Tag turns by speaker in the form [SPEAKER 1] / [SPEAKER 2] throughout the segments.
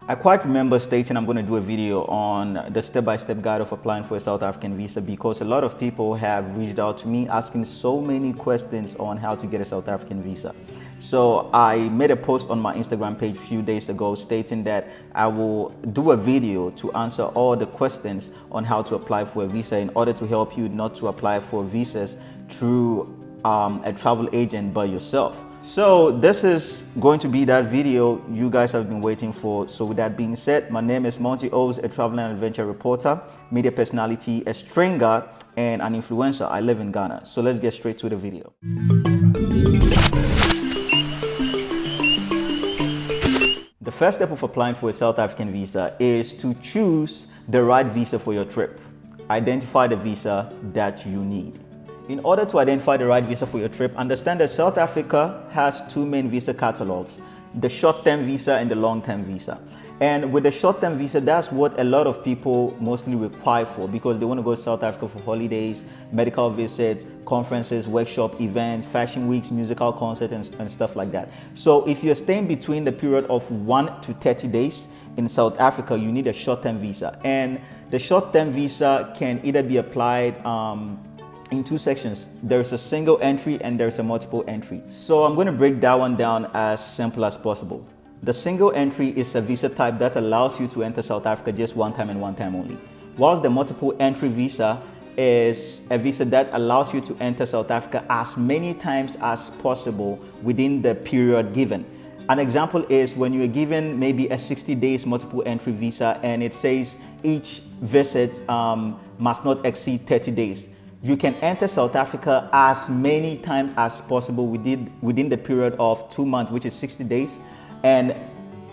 [SPEAKER 1] I quite remember stating I'm going to do a video on the step-by-step guide of applying for a South African visa, because a lot of people have reached out to me asking so many questions on how to get a South African visa. So I made a post on my Instagram page a few days ago stating that I will do a video to answer all the questions on how to apply for a visa in order to help you not to apply for visas through a travel agent but yourself. So this is going to be that video you guys have been waiting for. So with that being said, my name is Monte, a travel and adventure reporter, media personality, a stringer, and an influencer. I live in Ghana. So let's get straight to the video. The first step of applying for a South African visa is to choose the right visa for your trip. Identify the visa that you need. In order to identify the right visa for your trip, understand that South Africa has two main visa catalogs, the short-term visa and the long-term visa. And with the short-term visa, that's what a lot of people mostly require for, because they want to go to South Africa for holidays, medical visits, conferences, workshop events, fashion weeks, musical concerts, and stuff like that. So if you're staying between the period of 1 to 30 days in South Africa, you need a short-term visa. And the short-term visa can either be applied in two sections. There's a single entry and there's a multiple entry. So I'm going to break that one down as simple as possible. The single entry is a visa type that allows you to enter South Africa just one time and one time only, whilst the multiple entry visa is a visa that allows you to enter South Africa as many times as possible within the period given. An example is when you are given maybe a 60 days multiple entry visa and it says each visit must not exceed 30 days. You can enter South Africa as many times as possible within the period of 2 months, which is 60 days. And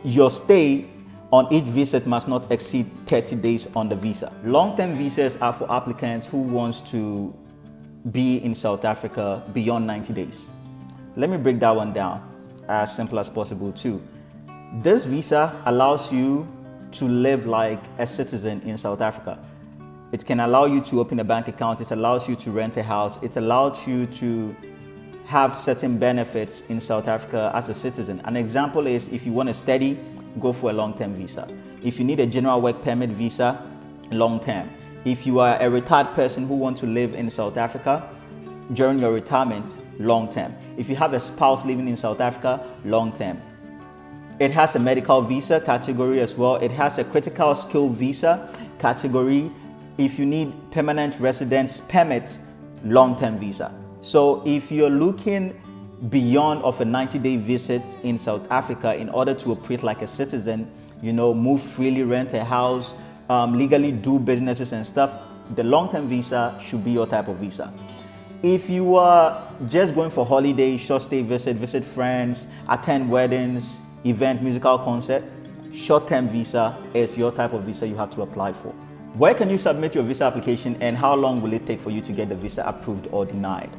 [SPEAKER 1] your stay on each visit must not exceed 30 days on the visa. Long-term visas are for applicants who wants to be in South Africa beyond 90 days. Let me break that one down as simple as possible too. This visa allows you to live like a citizen in South Africa. It can allow you to open a bank account. It allows you to rent a house. It allows you to have certain benefits in South Africa as a citizen. An example is if you want to study, go for a long-term visa. If you need a general work permit visa, long-term. If you are a retired person who wants to live in South Africa during your retirement, long-term. If you have a spouse living in South Africa, long-term. It has a medical visa category as well. It has a critical skill visa category. If you need permanent residence permit, long-term visa. So if you're looking beyond of a 90-day visit in South Africa in order to operate like a citizen, move freely, rent a house, legally do businesses and stuff, the long-term visa should be your type of visa. If you are just going for holiday, short stay visit friends, attend weddings, event, musical concert, short-term visa is your type of visa you have to apply for. Where can you submit your visa application and how long will it take for you to get the visa approved or denied?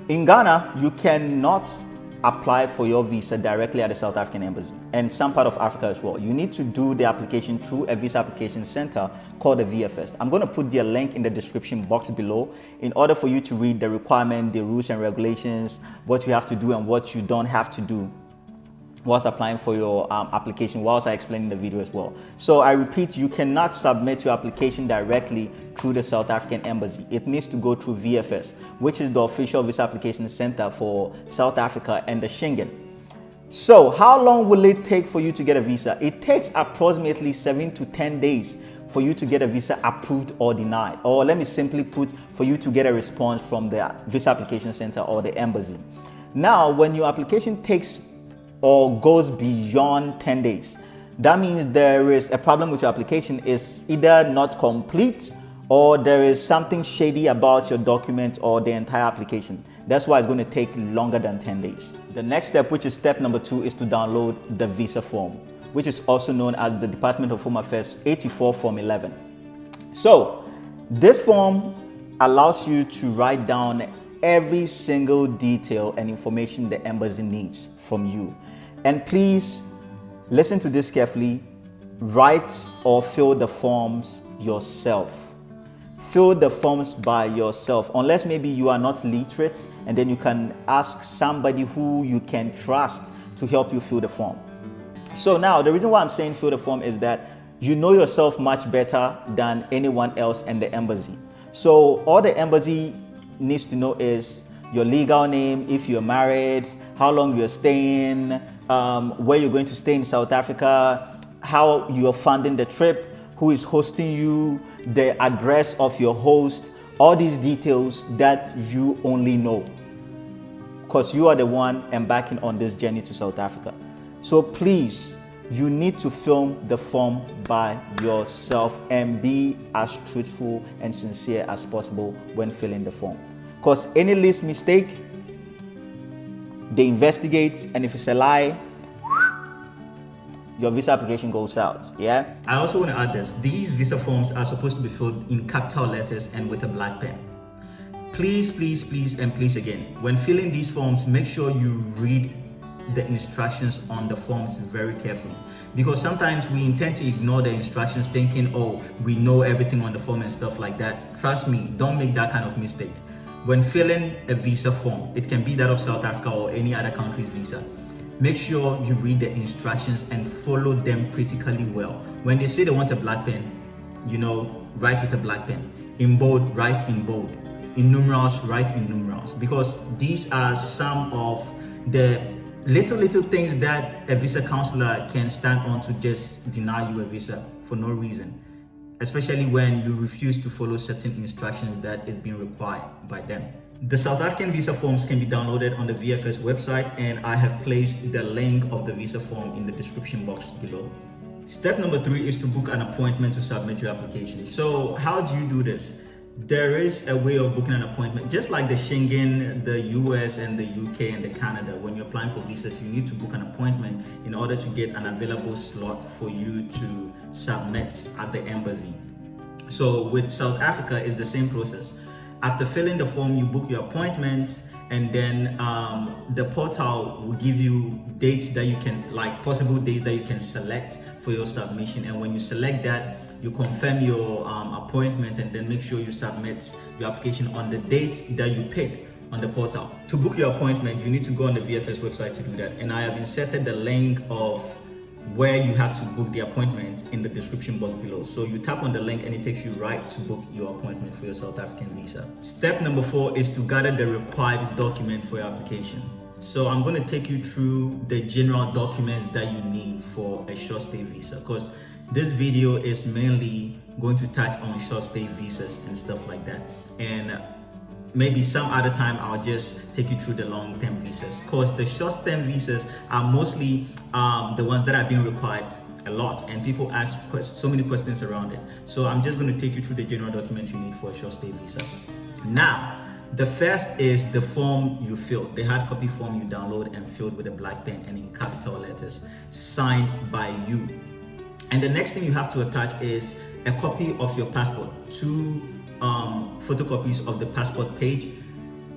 [SPEAKER 1] In Ghana, you cannot apply for your visa directly at the South African Embassy and some part of Africa as well. You need to do the application through a visa application center called the VFS. I'm going to put their link in the description box below in order for you to read the requirement, the rules and regulations, what you have to do and what you don't have to do whilst applying for your application, whilst I explain in the video as well. So I repeat, you cannot submit your application directly through the South African Embassy. It needs to go through VFS, which is the official visa application center for South Africa and the Schengen. So how long will it take for you to get a visa? It takes approximately 7 to 10 days for you to get a visa approved or denied. Or let me simply put, for you to get a response from the visa application center or the embassy. Now, when your application takes or goes beyond 10 days, that means there is a problem with your application. Is either not complete or there is something shady about your document or the entire application. That's why it's going to take longer than 10 days. The next step, which is step number 2, is to download the visa form, which is also known as the Department of Home Affairs 84 Form 11. So this form allows you to write down every single detail and information the embassy needs from you. And please listen to this carefully. Write or fill the forms yourself. Fill the forms by yourself, unless maybe you are not literate, and then you can ask somebody who you can trust to help you fill the form. So now the reason why I'm saying fill the form is that you know yourself much better than anyone else in the embassy. So all the embassy needs to know is your legal name, if you're married, how long you're staying, where you're going to stay in South Africa, how you're funding the trip, who is hosting you, the address of your host, all these details that you only know because you are the one embarking on this journey to South Africa. So please, you need to film the form by yourself and be as truthful and sincere as possible when filling the form. Because any least mistake, they investigate, and if it's a lie, your visa application goes out. Yeah. I also want to add this. These visa forms are supposed to be filled in capital letters and with a black pen. Please, please, please, and please again, when filling these forms, make sure you read the instructions on the forms very carefully, because sometimes we intend to ignore the instructions thinking, oh, we know everything on the form and stuff like that. Trust me, don't make that kind of mistake. When filling a visa form, it can be that of South Africa or any other country's visa, make sure you read the instructions and follow them critically well. When they say they want a black pen, write with a black pen. In bold, write in bold. In numerals, write in numerals, because these are some of the little things that a visa counselor can stand on to just deny you a visa for no reason, especially when you refuse to follow certain instructions that is being required by them. The South African visa forms can be downloaded on the VFS website, and I have placed the link of the visa form in the description box below. Step number 3 is to book an appointment to submit your application. So how do you do this? There is a way of booking an appointment, just like the Schengen, the US and the UK and the Canada. When you're applying for visas, you need to book an appointment in order to get an available slot for you to submit at the embassy. So with South Africa, it's the same process. After filling the form, you book your appointment, and then the portal will give you dates that you can, like possible dates that you can select for your submission. And when you select that, you confirm your appointment, and then make sure you submit your application on the date that you picked on the portal. To book your appointment, you need to go on the VFS website to do that. And I have inserted the link of where you have to book the appointment in the description box below. So you tap on the link and it takes you right to book your appointment for your South African visa. Step number 4 is to gather the required document for your application. So I'm going to take you through the general documents that you need for a short stay visa, because this video is mainly going to touch on short stay visas and stuff like that. And maybe some other time I'll just take you through the long-term visas, because the short-term visas are mostly the ones that are being required a lot, and people ask so many questions around it. So I'm just going to take you through the general documents you need for a short stay visa. Now, the first is the form you filled, the hard copy form you download and filled with a black pen and in capital letters, signed by you. And the next thing you have to attach is a copy of your passport. 2 photocopies of the passport page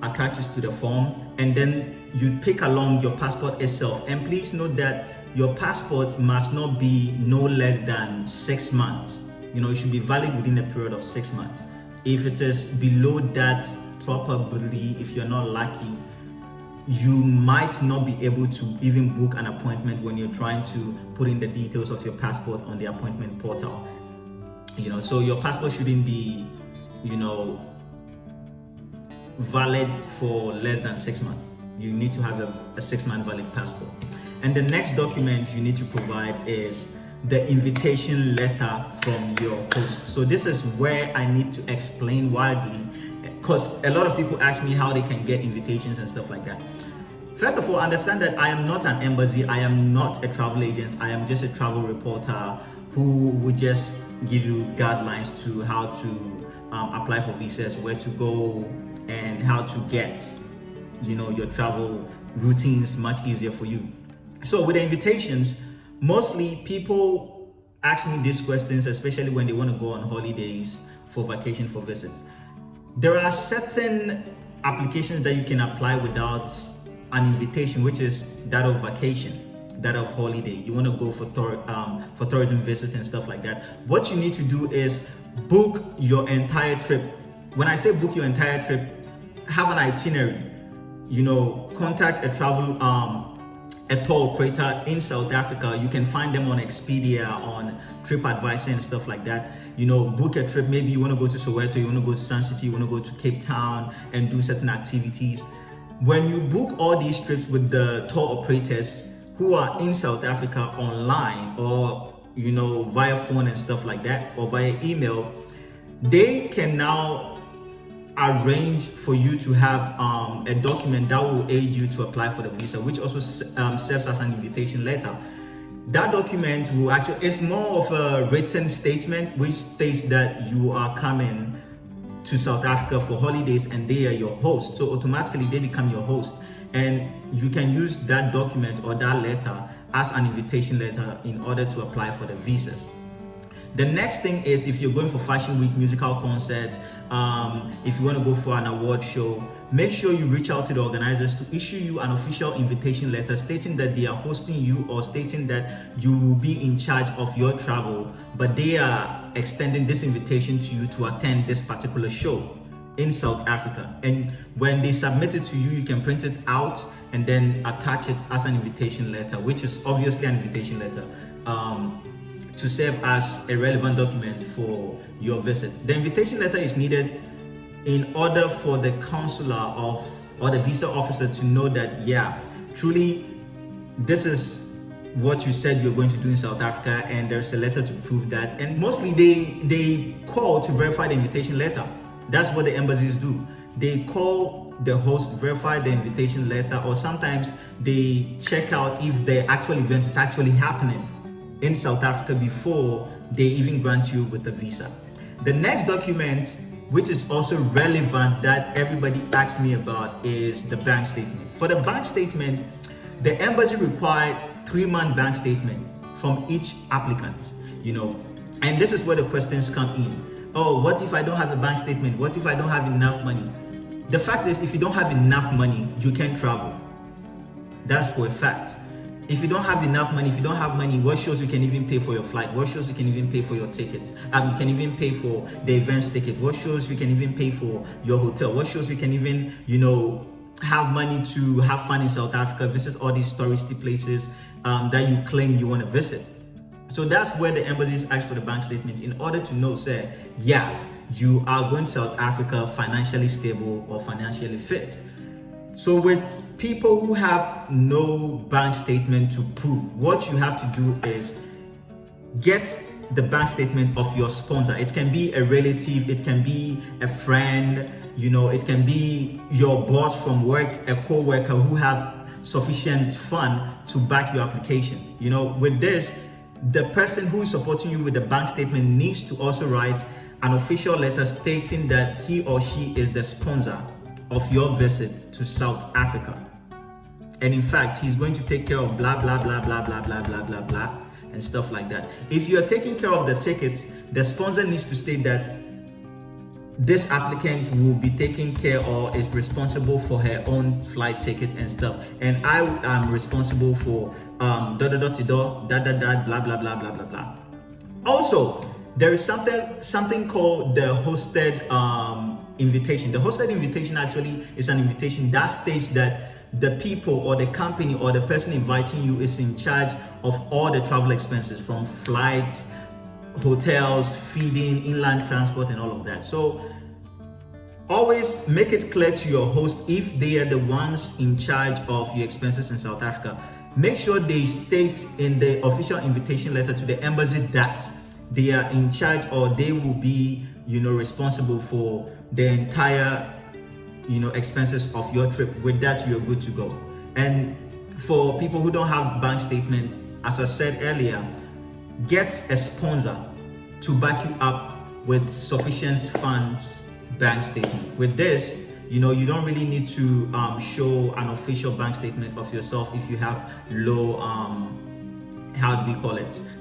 [SPEAKER 1] attaches to the form, and then you pick along your passport itself. And please note that your passport must not be no less than 6 months. It should be valid within a period of 6 months. If it is below that, probably, if you're not lucky, you might not be able to even book an appointment when you're trying to put in the details of your passport on the appointment portal. So your passport shouldn't be valid for less than 6 months. You need to have a 6-month valid passport. And the next document you need to provide is the invitation letter from your host. So this is where I need to explain widely, because a lot of people ask me how they can get invitations and stuff like that. First of all, understand that I am not an embassy, I am not a travel agent, I am just a travel reporter who would just give you guidelines to how to apply for visas, where to go, and how to get your travel routines much easier for you. So with the invitations, mostly people ask me these questions, especially when they want to go on holidays for vacation, for visits. There are certain applications that you can apply without an invitation, which is that of vacation, that of holiday. You want to go for tourism visits and stuff like that. What you need to do is book your entire trip. When I say book your entire trip, have an itinerary. Contact a travel a tour operator in South Africa. You can find them on Expedia, on TripAdvisor and stuff like that. Book a trip. Maybe you want to go to Soweto, you want to go to Sun City, you want to go to Cape Town and do certain activities. When you book all these trips with the tour operators who are in South Africa online, or via phone and stuff like that, or via email, they can now arrange for you to have a document that will aid you to apply for the visa, which also serves as an invitation letter. That document will actually, it's more of a written statement which states that you are coming to South Africa for holidays and they are your host. So automatically they become your host, and you can use that document or that letter as an invitation letter in order to apply for the visas. The next thing is, if you're going for fashion week, musical concerts, if you want to go for an award show, make sure you reach out to the organizers to issue you an official invitation letter stating that they are hosting you, or stating that you will be in charge of your travel, but they are extending this invitation to you to attend this particular show in South Africa. And when they submit it to you, you can print it out and then attach it as an invitation letter, which is obviously an invitation letter, to serve as a relevant document for your visit. The invitation letter is needed in order for the consular or the visa officer to know that, yeah, truly this is what you said you're going to do in South Africa, and there's a letter to prove that. And mostly they call to verify the invitation letter. That's what the embassies do. They call the host, verify the invitation letter, or sometimes they check out if the actual event is actually happening in South Africa before they even grant you with the visa. The next document, which is also relevant, that everybody asks me about, is the bank statement. For the bank statement, the embassy required 3-month bank statement from each applicant, and this is where the questions come in. Oh, what if I don't have a bank statement? What if I don't have enough money? The fact is, if you don't have enough money, you can't travel. That's for a fact. If you don't have enough money, if you don't have money, what shows you can even pay for your flight? What shows you can even pay for your tickets? You can even pay for the events ticket. What shows you can even pay for your hotel? What shows you can even, have money to have fun in South Africa, visit all these touristy places that you claim you want to visit. So that's where the embassies ask for the bank statement, in order to know, say, yeah, you are going to South Africa financially stable or financially fit. So with people who have no bank statement to prove, what you have to do is get the bank statement of your sponsor. It can be a relative, it can be a friend, it can be your boss from work, a co-worker who have sufficient fund to back your application. With this, the person who is supporting you with the bank statement needs to also write an official letter stating that he or she is the sponsor of your visit to South Africa. And in fact, he's going to take care of blah, blah, blah, blah, blah, blah, blah, blah, blah, and stuff like that. If you're taking care of the tickets, the sponsor needs to state that this applicant will be taking care or is responsible for her own flight ticket and stuff. And I am responsible for blah, blah, blah, blah, blah, blah, blah. Also, there is something called the hosted invitation. The hosted invitation actually is an invitation that states that the people or the company or the person inviting you is in charge of all the travel expenses, from flights, hotels, feeding, inland transport, and all of that. So always make it clear to your host if they are the ones in charge of your expenses in South Africa. Make sure they state in the official invitation letter to the embassy that they are in charge, or they will be, responsible for the entire, expenses of your trip. With that, you're good to go. And for people who don't have bank statement, as I said earlier, get a sponsor to back you up with sufficient funds bank statement. With this, you don't really need to show an official bank statement of yourself if you have low,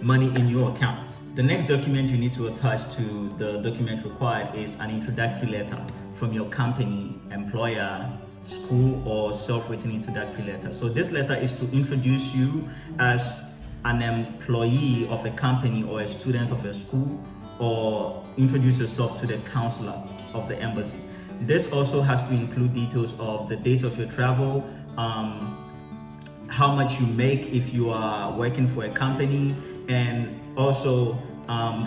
[SPEAKER 1] money in your account. The next document you need to attach to the document required is an introductory letter from your company, employer, school, or self-written introductory letter. So this letter is to introduce you as an employee of a company or a student of a school, or introduce yourself to the counselor of the embassy. This also has to include details of the dates of your travel, how much you make if you are working for a company, and also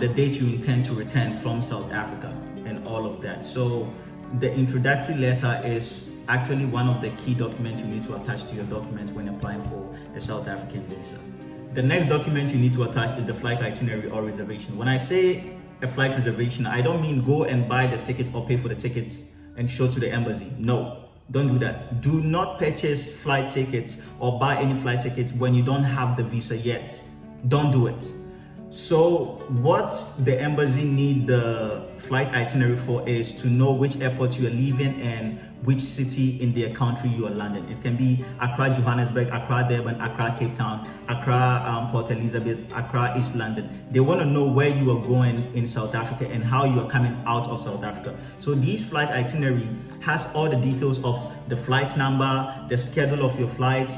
[SPEAKER 1] the date you intend to return from South Africa and all of that. So the introductory letter is actually one of the key documents you need to attach to your documents when applying for a South African visa. The next document you need to attach is the flight itinerary or reservation. When I say a flight reservation, I don't mean go and buy the ticket or pay for the tickets and show to the embassy. No, don't do that. Do not purchase flight tickets or buy any flight tickets when you don't have the visa yet. Don't do it. So what the embassy need the flight itinerary for is to know which airport you are leaving and which city in their country you are landing. It can be Accra, Johannesburg, Accra, Durban, Accra, Cape Town, Accra, Port Elizabeth, Accra, East London. They want to know where you are going in South Africa and how you are coming out of South Africa. So this flight itinerary has all the details of the flight number, the schedule of your flight,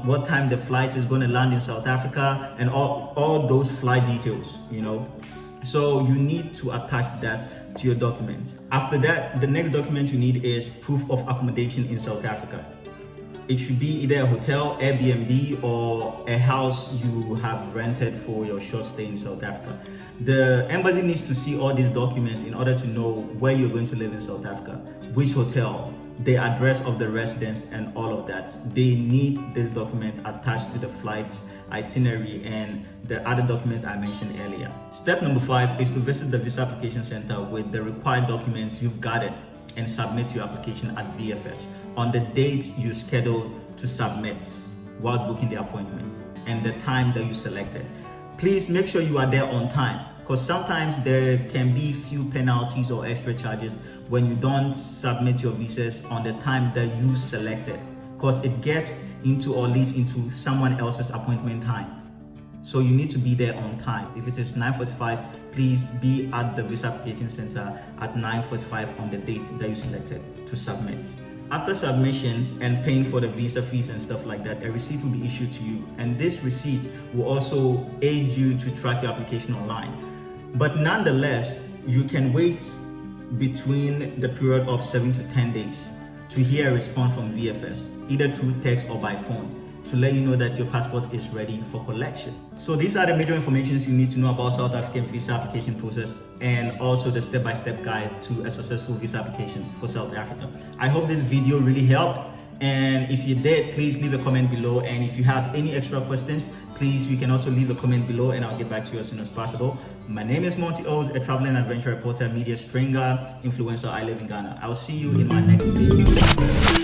[SPEAKER 1] what time the flight is going to land in South Africa, and all those flight details, So you need to attach that to your document. After that, the next document you need is proof of accommodation in South Africa. It should be either a hotel, Airbnb, or a house you have rented for your short stay in South Africa. The embassy needs to see all these documents in order to know where you're going to live in South Africa, which hotel, the address of the residence, and all of that. They need this document attached to the flight itinerary and the other documents I mentioned earlier. Step number 5 is to visit the visa application center with the required documents you've gathered and submit your application at VFS on the date you scheduled to submit while booking the appointment and the time that you selected. Please make sure you are there on time, because sometimes there can be few penalties or extra charges when you don't submit your visas on the time that you selected, because it gets into or leads into someone else's appointment time. So you need to be there on time. If it is 9:45, please be at the visa application center at 9:45 on the date that you selected to submit. After submission and paying for the visa fees and stuff like that, a receipt will be issued to you, and this receipt will also aid you to track your application online. But nonetheless, you can wait between the period of 7 to 10 days to hear a response from VFS, either through text or by phone, to let you know that your passport is ready for collection. So these are the major informations you need to know about South African visa application process, and also the step-by-step guide to a successful visa application for South Africa. I hope this video really helped, and if you did, please leave a comment below, and if you have any extra questions, please, you can also leave a comment below and I'll get back to you as soon as possible. My name is Monte, a travel and adventure reporter, media stringer, influencer. I live in Ghana. I'll see you in my next video.